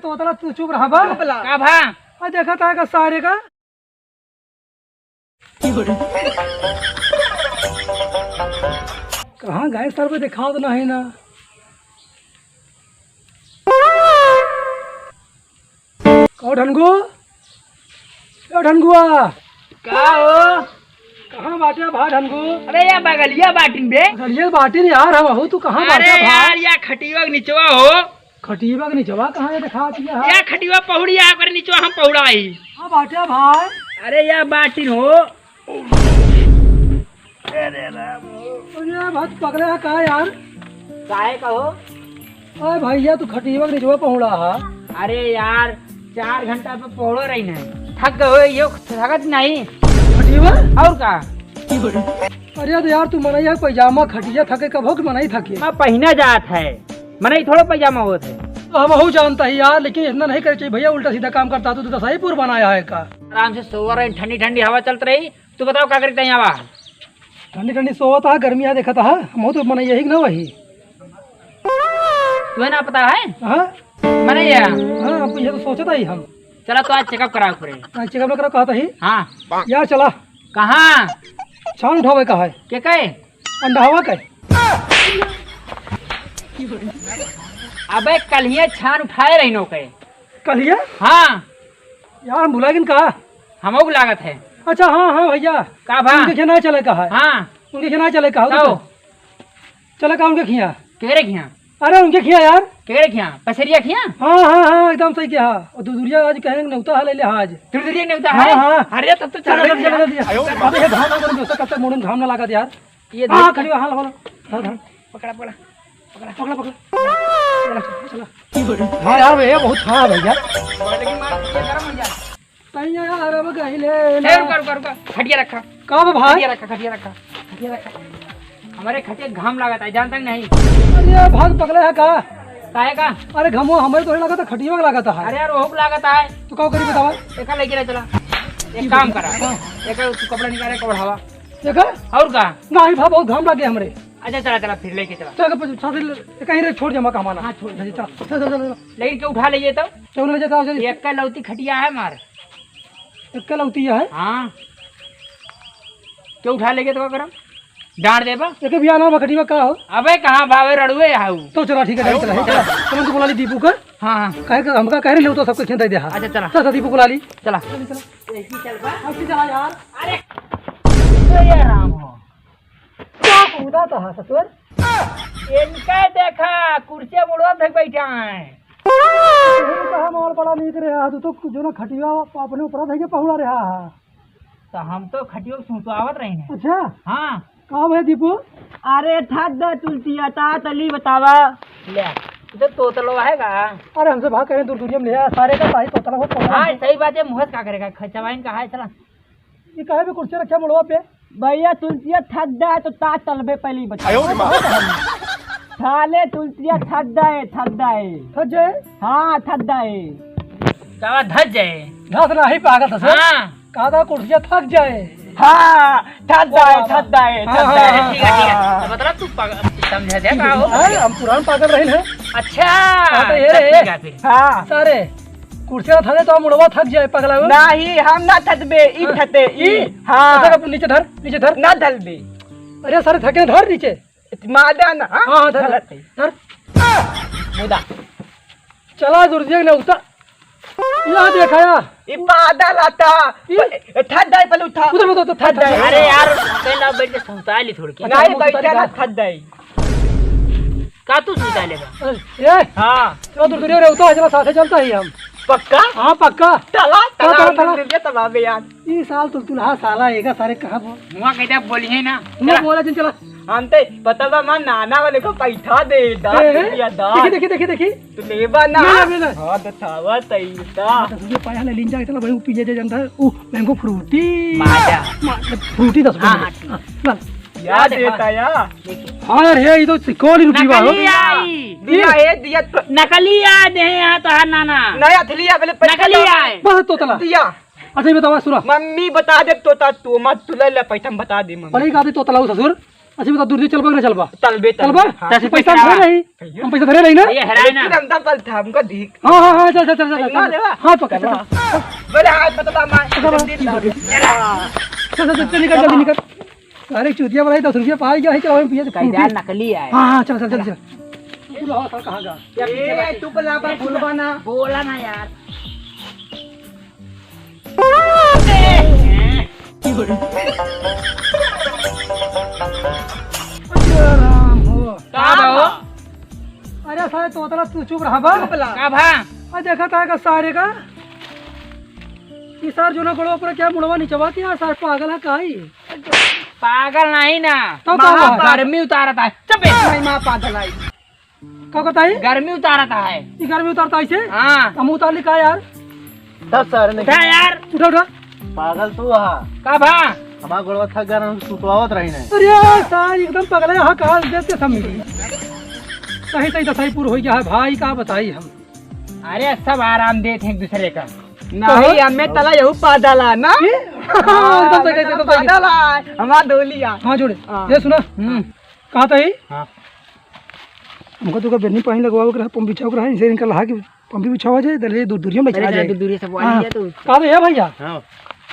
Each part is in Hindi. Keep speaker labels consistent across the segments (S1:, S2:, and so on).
S1: तोतला तू चुप रहा बा
S2: का भा
S1: आ देखा था का सारे का कहाँ गए सर पे दिखा तो नहीं ना कहो ढनगुआ
S2: का हो
S1: कहाँ बाटे भा ढनगु
S2: अरे या बगलिया बाटिन बे
S1: गलिए बाटी यार हम हो तू कहाँ
S2: अरे
S1: बाटे भा
S2: यार या खटिवा के निचवा हो
S1: खटीबा के नीचवा कहाँ दिखा दिया है
S2: या खटिवा पहुड़ी आ कर निचवा हम पहुड़ाई
S1: हाँ बाटे भाई
S2: अरे या बाटिन हो
S1: अरे बहुत पकड़े है का यार
S2: काहे का हो
S1: अरे भैया तू खटीबा के नीचवा पहुड़ा है
S2: अरे यार 4 घंटा पे पहुड़ो रही ना थक गए यो थकत नहीं
S1: खटीबा
S2: और का
S1: अरे तो यार तू मनैया पैजामा खटिया थके कभो कि मनाई थके
S2: मैं पहना जात है मने थोड़ा पैजामा होत है
S1: हम हूँ जानता ही यार लेकिन इतना नहीं करे चाहिए भैया उल्टा सीधा काम करता तू तो सही पूर बनाया है का
S2: आराम से सो रहे ठंडी ठंडी हवा चलत रही तू बताओ क्या करते हैं आवा
S1: ठंडी ठंडी सोता है गर्मी आ देखा था हम तो मनैया ही ना वही
S2: तुम्हें ना पता है
S1: हाँ
S2: मने या
S1: हाँ अब ये तो सोचता ही हम
S2: चला तो आज चेकअप कराओ पूरे
S1: चेकअप करा कहा था ही
S2: हाँ
S1: यार चला
S2: कहाँ
S1: छान उठावे का है
S2: के कहे
S1: अंडा हवा का
S2: अबे कल ही छान उठाए रही नो कहे
S1: कल ये
S2: हाँ
S1: यार हम भुला गिन कहा
S2: हमोग लागत है
S1: अच्छा हाँ हाँ भैया
S2: का भा
S1: उनके खिया चले कहा है
S2: हाँ
S1: उनके खिया चले कहा
S2: तो
S1: चले कहा उनके खिया
S2: केरे खिया
S1: अरे उनके खिया यार
S2: केरे खिया पसरिया खिया
S1: हाँ हाँ हाँ एकदम सही किया और दूरिया आज कहेंगे नौता है ले ले आज
S2: दूरिया नहीं होता
S1: हाँ,
S2: है
S1: हाँ।
S2: अरे तब तो
S1: चलो
S2: चलो
S1: चलो चलो अबे ये घाम ना करो दोस्त कब तक मोड़न घाम ना लगा यार
S2: ये
S1: हाँ खड़ी हाँ लगा धर धर
S2: पकड़ा पकड़ा
S1: पकड़ा पकड़ा चला हाँ यार भैया बहुत हाँ भैया
S2: लेकिन मार ये गरम हो जा
S1: कहीं यार अब कहीं ले
S2: रुका रुका खटिया रखा
S1: कब भाई
S2: खटिया रखा हमारे खटिया घाम लागत है जानता नहीं
S1: अरे भाग पकड़े है का
S2: काहे का
S1: अरे घमो हमारे तो लगा था खटिया में लगा था
S2: अरे यार वो लागत है
S1: तो कब करी बतावा
S2: एक लेके रह चला एक काम करा एक तू कपड़ा निकाले कपड़ा हवा
S1: देखा
S2: और का
S1: नहीं भा बहुत घाम लगे हमरे
S2: अच्छा चला चला फिर लेके चला
S1: चल साथ कहीं रे छोड़ जमा कमाना हाँ छोड़ चल चल चल
S2: लेकिन क्यों उठा लीजिए तब
S1: चल ले जाता चल
S2: एक का लौती खटिया है मार
S1: एक कल होती है
S2: हाँ क्यों उठा लेगे तो क्या करम डांट देबा
S1: एक भी आना खटी में का हो
S2: अबे कहाँ भावे रड़ुए हाउ
S1: तो चला ठीक है चला चला तुम तो बुला ली दीपू का
S2: हाँ हाँ
S1: कहे का हमका कह रही ले तो सबको खेत दे
S2: अच्छा चला
S1: चल दीपू बुला ली
S2: चला
S1: चला यार
S2: अरे ये राम हो
S1: क्या कूदा था ससुर
S2: इनका देखा कुर्सियां मुड़वा तक बैठा है
S1: कहा माल पड़ा नहीं करे तू तो जो ना खटिया अपने ऊपर धके पहुड़ा रहा है
S2: तो हम तो खटियो सुनवावत रहे हैं
S1: अच्छा
S2: हाँ
S1: कहाँ भाई दीपू
S2: अरे थक द तुलसिया ता तली बतावा ले तो तोतलो है का
S1: अरे हमसे भाग करें दूर दूरिया में ले सारे का साई तोतला हो पहुंचा
S2: हाँ सही बात है मुहस का करेगा खचवाइन का है चला
S1: ये कहे भी कुर्सी रखा मुड़वा पे
S2: भैया तुलसिया थक दा तो ता तलबे पहली बता थाले तुलसिया थक दाए
S1: थक जाए
S2: हाँ थक दाए कहा धज जाए
S1: घास नहीं पागल था
S2: हाँ
S1: कहा था कुर्सियाँ थक जाए
S2: हाँ थक दाए
S1: हाँ,
S2: ठीक है मतलब तू समझे दे का हो
S1: हम पुरान पागल रहे हैं
S2: अच्छा
S1: तो ये रे
S2: ठीक है फिर
S1: हाँ सारे कुर्सियाँ थके तो मुड़वा थक जाए पगला
S2: नहीं हम ना थकबे ई थते ई
S1: हाँ नीचे धर
S2: ना धलबे
S1: अरे सारे थके धर नीचे
S2: मादा ना
S1: हाँ धर
S2: मुदा
S1: चला दुर्जय ने उतर यहाँ देखाया
S2: ई मादा लाता थक दाए पहले उठा
S1: उधर तो थक जाए
S2: अरे यार पहला बैठ के सुनता ली थोड़ी
S1: नहीं बैठा ना
S2: थक दाए का तू सुनता लेगा
S1: ये
S2: हाँ
S1: चलो दुर्जय रे उतर चला साथे चलता ही हम
S2: पक्का
S1: हाँ पक्का
S2: तला तबाबे यार
S1: ये साल तो तुलहा साला एगा सारे कहाँ
S2: मुआ कहता बोलिए ना
S1: मैं बोला जिन चला
S2: हमते बता मां नाना वाले को पैठा दे देखी तू लेबा ना हां तो थावा तईता
S1: ये पाया ले लिंजा इतना भाई पी जे जनता मैंगो फ्रूटी
S2: माजा
S1: फ्रूटी 10
S2: हां याद देता या
S1: हां यार ये तो सिकोली रुपी बा
S2: दिया है दिया नकली याद है यहां तो हर नाना नया थलिया पहले नकली आए
S1: बस तो तला
S2: दिया
S1: अच्छा ये बतावा सुनो
S2: मम्मी बता दे तोता तू मत तुले ले पैसा बता दे मम्मी
S1: पड़ी गादी तो तलाऊ ससुर अच्छा बता दूर चल ना चलबा
S2: तलबे
S1: चलबा पैसा धरे नहीं हम पैसा धरे नहीं ना
S2: ये हराए ना हम तल था हमको देख
S1: हाँ चल हाथ पकड़
S2: बड़े हाथ बता मां
S1: चल निकल जल्दी निकल। अरे चूतिया वाला 10 रुपया पाई गया है चलो हम पिए
S2: कैदा नकली है।
S1: हाँ चल तू रहो सर कहाँ जा
S2: ए तू पला पर भूलवा ना बोला ना यार
S1: राम हो
S2: का हो
S1: अरे सारे तोतला तू चुप रहा बा
S2: का भा
S1: आ देखा था का सारे का सर जो ना करो अपना क्या मुड़वा नहीं चबा यार सर पागल है काई
S2: पागल नहीं ना
S1: तो
S2: गर्मी उतारता है चुप नहीं मां पागल है
S1: क्या कहता है
S2: गर्मी उतारता है
S1: ये गर्मी उतारता ऐसे
S2: हां
S1: हम उतार ली का यार
S3: तब सर ने
S2: क्या यार
S1: उठा
S3: पागल तू हा
S2: का भा
S3: हमारा गोड़वा थक गया ना सुतवावत रही ने
S1: अरे यार सर एकदम पागल है यहाँ कहा देते सब मिली सही दसाई पूरा हो गया है भाई का बताई हम
S2: अरे सब आराम देते हैं एक दूसरे का नहीं हमें तला यहू पादला ना
S1: एकदम सही
S2: पादला हमारा डोलिया
S1: हाँ जोड़े ये सुना कहा था ही
S3: हां
S1: हमको तो बेनी पानी लगवाओ कर पंप बिछाओ कर इसे इनका लहा के पंप बिछावा जाए दले दूरियों में चला जाए
S2: दूरी से वाली तो
S1: कहा तो है भैया
S3: हां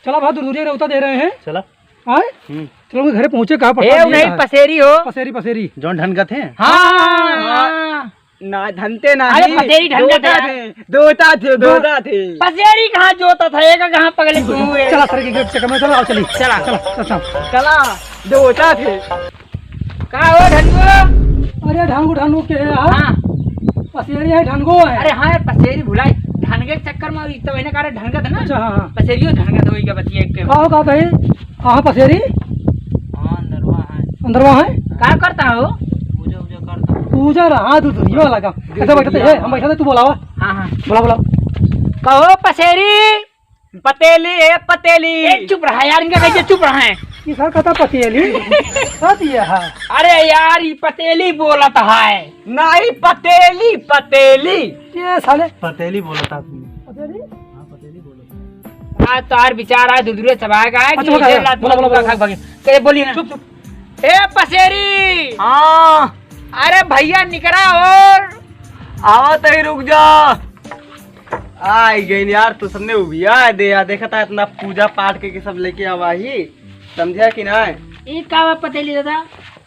S1: चला भाई दूरियों उतर दे रहे हैं
S3: चला
S1: आए चलो घरे पहुंचे कहा
S2: ए नहीं पसेरी हो
S1: पसेरी
S3: जौन ढन का थे
S2: हां ना धनते ना
S4: अरे पसेरी ढंगा थे
S2: दोता थे
S4: पसेरी कहाँ जोता था एक कहाँ पगले हुए
S1: चला सर के गेट चक्कर में चला चली
S4: चला
S2: चला दोता थे
S4: कहाँ हो ढंगो
S1: अरे ढांगू के
S4: हाँ
S1: पसेरी है ढांगो है
S4: अरे हाँ यार पसेरी भुलाई ढंगे के चक्कर में तो मैंने कहा ढंगा था ना
S1: अच्छा हाँ
S4: पसेरियो ढंगा था वही का बतिया एक के
S1: कहा था हाँ पसेरी
S4: हाँ अंदरवा है
S1: अंदरवा है
S4: क्या करता हो पूजा करता
S1: पूजा रहा तू दुनिया वाला का कैसे बैठते है हम बैठा तू बोलावा
S4: हाँ
S1: बोला
S4: कहो पसेरी
S2: पतेली है पतेली
S4: चुप रहा यार इनका कैसे चुप रहा है
S1: ये सर कहता पतेली साथ ये है
S4: अरे यार ये पतेली बोला था है
S2: नहीं पतेली पतेली
S1: ये साले
S3: पतेली बोला था तू
S1: पतेली
S4: हाँ तार विचार है दूर चबाएगा है
S1: अच्छा, बोला।
S4: बोलिए ना चुप ए पसेरी
S2: हाँ
S4: अरे भैया निकरा और
S2: आओ तो ही रुक जा आई गई यार तू सबने उबिया दे यार देखा था इतना पूजा पाठ के सब लेके आवा ही समझा कि ना
S4: ये का पतेली दादा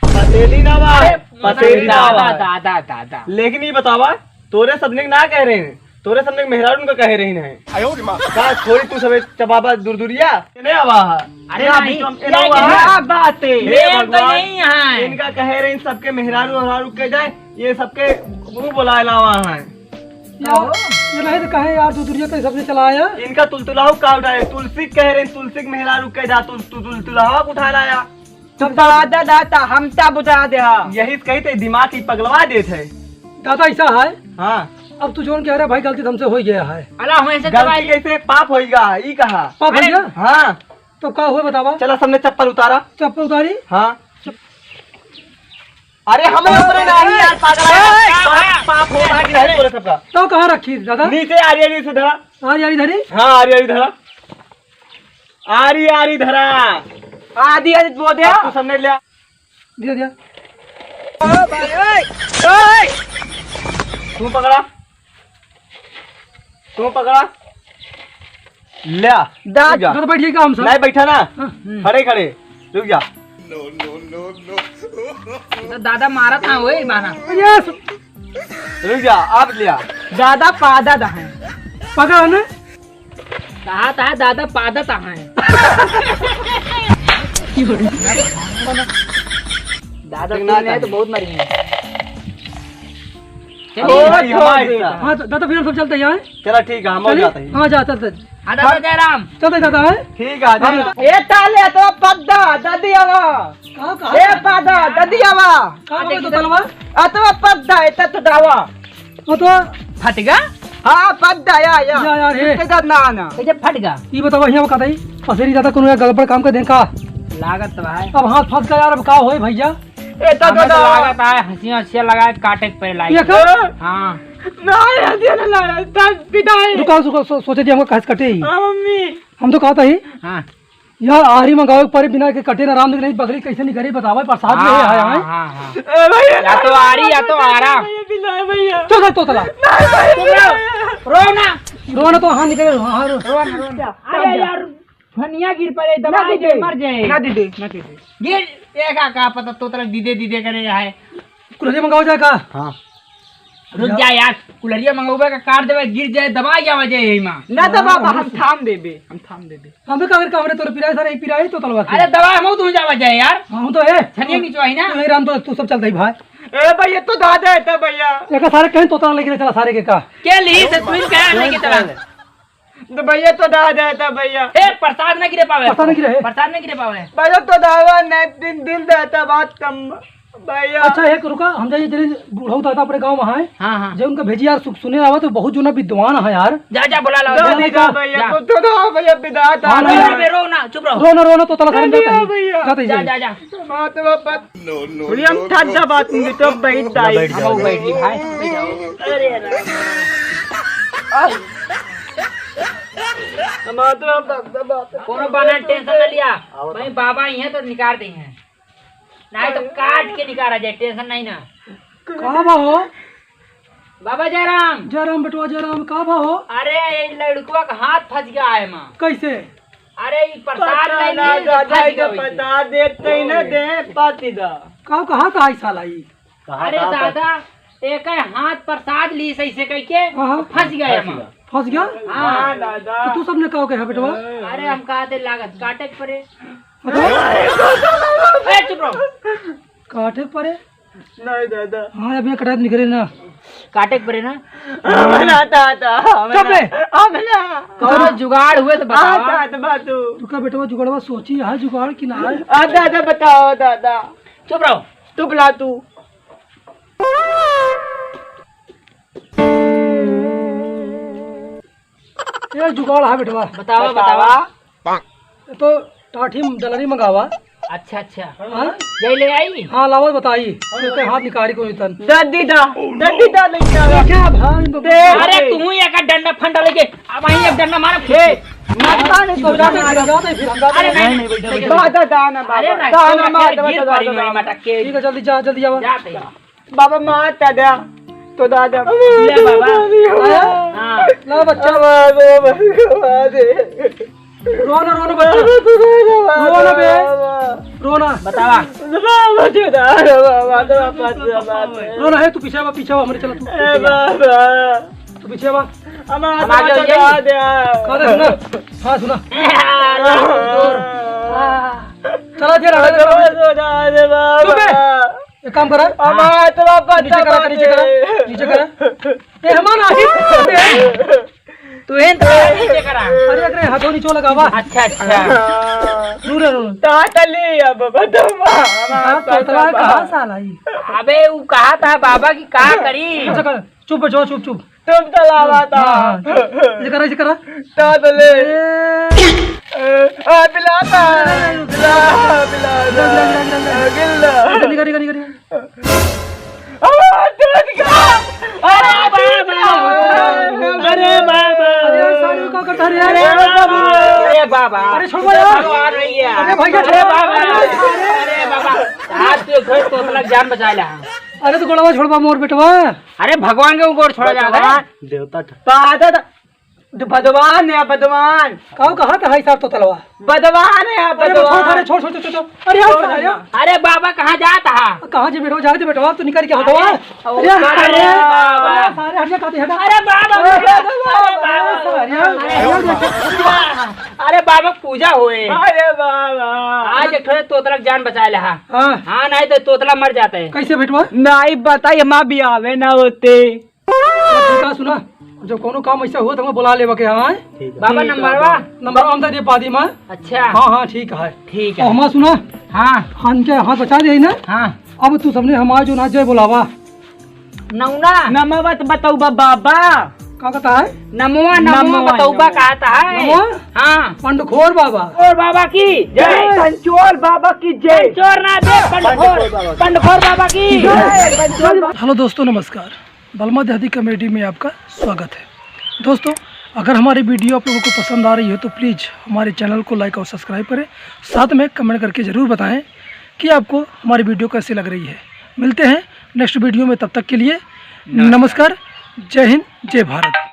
S2: पतेली ना बा पतेली ना बा
S4: दादा दादा
S2: लेकिन ये बतावा तोरे सबने ना कह रहे हैं तोरे सबने मेहरारू का कह रही है का थोड़ी तू सबे चबाबा दूरदूरिया नहीं आवा
S4: अरे नहीं,
S2: क्या बात है
S4: ये तो नहीं है
S2: इनका कह रहे हैं सबके मेहरारू मेहरारू के जाए ये सबके मुंह बुलाए लावा है
S1: ये नहीं तो कहे यार तू दुनिया के सबसे चलाया
S2: इनका तुलतुलाहू का उठाए तुलसी कह रहे हैं तुलसी के मेहरारू के जा तुलतुलाहू उठा लाया दादा दादा हम ता बुझा दे यही कही थे दिमाग ही पगलवा देते
S1: दादा ऐसा है
S2: हाँ
S1: अब तू जोन कह रहा भाई गलती हमसे हो गया है
S4: अल्लाह हमें से
S2: गलती कैसे पाप होएगा ई कहा
S1: पाप हो गया
S2: हाँ
S1: तो क्या हुआ बतावा
S2: चला सबने चप्पल उतारा
S1: चप्पल उतारी
S2: हाँ अरे हमें ऊपर नहीं यार पागल पाप हो रहा है पूरे सबका
S1: तो कहाँ रखी दादा
S2: नीचे आरी से धरा
S1: आज यारी धरी
S2: हाँ आरी धरा आरी धरा आदि आदि बो दिया तू सबने लिया
S1: दिया
S2: तू पकड़ा लिया
S1: दादा तो बैठिए काम सब
S2: नहीं बैठा ना खड़े खड़े रुक जा
S4: तो दादा मारा था वही माना
S1: यस
S2: रुक जा आप लिया दादा पादा है
S1: पकड़ा ना
S4: कहा था दादा पादा था है दादा ने तो बहुत मरी है
S1: हाँ दादा फिर हम सब चलते हैं
S2: चला ठीक है हम जाते हैं
S1: हाँ जा चलते
S4: दादा जयराम
S1: चलते दादा है
S2: ठीक है ए ताले तो पद्दा ददी आवा ए पद्दा ददी आवा
S1: कहाँ तो तलवा
S2: अथवा पद्दा ए तो दावा
S1: वो तो
S4: फटगा
S2: हाँ पद्दा या
S1: यार हे
S2: इधर ना आना
S4: कैसे फटगा
S1: ये बताओ यहाँ का था पसेरी ज्यादा कोनो गड़बड़ काम कर दें का
S4: लागत तो है
S1: अब हाथ फंस गया यार अब का होए भैया
S2: ए तो
S4: लागत है हंसी लगा काटे पे लाई
S1: ये का
S4: हाँ
S2: नहीं हंसी ना लगा पिटाई
S1: दुकान सोचे थे हमको कस कटे ही
S2: मम्मी
S1: हम तो कहा था ही
S4: हाँ
S1: यार आरी मंगाओ पर बिना के कटे ना राम नहीं बकरी कैसे नहीं करी बतावा प्रसाद में है
S4: हाँ,
S1: आए
S4: हाँ, हाँ। या तो आ रही या तो आ रहा।
S1: चल तो तला
S4: रो ना
S1: रोना तो हाँ निकले हाँ रो
S4: अरे यार फनिया गिर पड़े दबा दे मर जाए
S2: ना दीदी
S4: गिर देखा का पता तो तरह दीदे दीदे करे है।
S1: कुलरिया मंगाओ जाए का
S3: हाँ
S4: रुक जा यार कुलरिया मंगोबे का काट देवे गिर जाए दबा जा वजह यही मां
S2: ना तो बाबा हम थाम देबे
S1: हमें का कमरे तोर पिराए सर पिराए तो तलवा
S4: अरे दबा हम तू जा वजह यार
S1: हम तो है
S4: छनिया नीचो आई ना
S1: नहीं राम तो तू सब चलता ही भाई
S2: ए भैया तो दादा है तो भैया
S1: एक सारे कहीं तोता लेके चला सारे के का
S4: के ली से तू इन कह नहीं की तरह
S2: तो भैया तो दादा है तो भैया
S4: ए प्रसाद न गिरे पावे
S1: प्रसाद न गिरे?
S4: प्रसाद न गिरे पावे
S2: भैया तो दादा ने दिन देता बात कम भैया
S1: अच्छा एक रुका हम जाइए जरी बूढ़ा था अपने गांव में है
S4: हां हां
S1: जब उनका भेजी यार सुने आवा तो बहुत जोना विद्वान है यार
S4: जा बोला ला
S2: दादी का भैया तो दादा भैया विदा था
S1: हाँ, नहीं,
S4: रो ना चुप रहो
S1: रोना तो तला सारे जाता
S2: भैया।
S1: ही जाते ही
S4: जा जा
S2: बात बात बोलिए हम ठंडा बात नहीं तो बैठ आई
S4: हम बैठी भाई अरे
S2: बात
S4: कोनो बना टेंशन न लिया भाई बाबा ही है तो निकाल देंगे नहीं तो काट के निकाला जाए टेंशन नहीं ना
S1: का बा हो
S4: बाबा जयराम
S1: जयराम बेटवा जयराम का बा हो
S4: अरे ये लड़कुआ का हाथ फंस गया है माँ
S1: कैसे
S4: अरे ये प्रसाद नहीं
S2: ना
S4: लिए तो
S2: दादा
S4: फंस गया
S2: जो
S4: वैसे।
S2: पता देते ही ना दे पाती दा
S1: का कहा का साला ई
S4: अरे दादा एक है हाथ प्रसाद ली सही से कह के
S1: हाँ।
S4: फंस गया है माँ
S1: फंस गया
S2: हाँ
S4: हाँ
S2: दादा
S1: तो तू सबने कहा है बेटवा
S4: अरे हम कहा थे लागत काटे के पड़े
S1: बताओ
S4: ए, चुप रहो
S1: काटे परे
S2: नहीं दादा
S1: हाँ अभी कटा निकले ना
S4: काटे के पड़े ना
S2: हमला दादा
S1: चुप रे।
S2: हमला
S4: कौनो जुगाड़ हुए तो
S2: हाँ
S4: बताओ
S2: दादा बातू
S1: तू का बेटवा जुगाड़वा सोची है जुगाड़ कि ना है
S2: दादा बताओ दादा
S4: चुप रहो
S2: तू बुला तू
S1: ये जुगाड़ है बेटवा
S4: बताओ बताओ
S1: तो टाठी डलरी मंगावा
S4: अच्छा अच्छा
S1: हाँ
S4: यही ले आई
S1: हाँ लावा बताई तो हाथ निकारी को तन
S2: दादी दा नहीं जावा
S1: क्या भाई
S2: दे
S4: अरे तू ही एक डंडा फंडा लेके अब वहीं एक डंडा मारा फेंक
S2: माता ने तो
S1: जाते फिर हम जाते
S4: अरे
S1: हैं।
S4: नहीं
S2: दादा दाना
S4: अरे
S2: बाबा
S4: ना
S2: दाना मार
S4: गिर पड़ी नहीं मटक के
S1: ठीक है जल्दी जा जल्दी जावा
S4: जाते हैं।
S2: बाबा मार दादा तो दादा
S4: ले बाबा
S1: आया?
S4: हाँ
S1: ला बच्चा रोना रोना बच्चा रोना बे रोना
S4: बतावा
S1: रोना है तू पीछे आवा हमारे चला तू पीछे आवा कहा सुना हाँ सुना चला दे एक काम करा नीचे करा ए हमारा
S4: तू इन तो नीचे करा
S1: अरे अरे हाथों नीचे लगावा
S4: अच्छा अच्छा
S1: रू रे रू कहाँ साला ये
S4: अबे वो कहा था बाबा की कहा करी
S1: ऐसा कर चुप बचो चुप चुप
S2: तुम चलावा था
S1: हाँ, ऐसे करा
S2: तातले बिलाता बिलाता गिल्ला
S1: निकल निकल निकल
S2: अरे बाबा
S4: अरे बाबा
S1: अरे सारे का करता रे यार
S4: अरे बाबा
S1: अरे छोड़ यार
S4: भगवान भैया
S1: अरे भैया
S4: अरे बाबा अरे बाबा आज तो घर तो मतलब जान बचा ला
S1: अरे तो गोड़वा छोड़वा मोर बेटवा
S4: अरे भगवान के ऊपर छोड़ा जाता है
S3: देवता
S2: बदवान है बदवान
S1: कहाँ था है साहब तो तलवा
S2: बदवान है
S1: अरे
S2: बदवान
S1: छोड़ छोड़ छोड़ छोड़ अरे यार
S4: अरे बाबा कहाँ जाता है
S1: कहाँ जे बेटवा जाते बेटवा तू निकल के हटवा अरे
S4: अरे बाबा।
S1: सारे हट जा कहते हटा
S4: अरे अरे बाबा पूजा हुए
S2: अरे बाबा
S4: आज एक थोड़े तोतला जान बचा ले हाँ
S1: हाँ
S4: नहीं तो तोतला मर जाता है
S1: कैसे बेटवा
S2: नहीं बताइए माँ भी आवे ना होते
S1: ठीक सुना जब कोनो काम ऐसा हुआ तो हमें बुला लेवा के हाँ
S4: बाबा
S1: नंबर हम दे पादी माँ
S4: अच्छा
S1: हाँ हाँ ठीक है
S4: ठीक
S1: और
S4: है
S1: हमारा सुना
S4: हाँ
S1: खान के हाथ बचा दे ना
S4: हाँ
S1: अब तू सबने हमारा जो नाच जाए बुलावा
S4: नौना
S2: नमवत बताऊ बाबा
S1: क्या कहता है
S4: नमोआ नमोआ बताऊबा कहता है
S1: नमोआ?
S4: हाँ
S1: पंडखोर बाबा
S4: और बाबा की जय
S2: पंचोर बाबा की जय
S4: चोर ना दे पंडखोर बाबा की
S1: हेलो दोस्तों नमस्कार बलमा देहाती कमेटी में आपका स्वागत है दोस्तों अगर हमारी वीडियो आप लोगों को पसंद आ रही है तो प्लीज़ हमारे चैनल को लाइक और सब्सक्राइब करें, साथ में कमेंट करके ज़रूर बताएं कि आपको हमारी वीडियो कैसी लग रही है। मिलते हैं नेक्स्ट वीडियो में, तब तक के लिए नमस्कार, जय हिंद, जय भारत।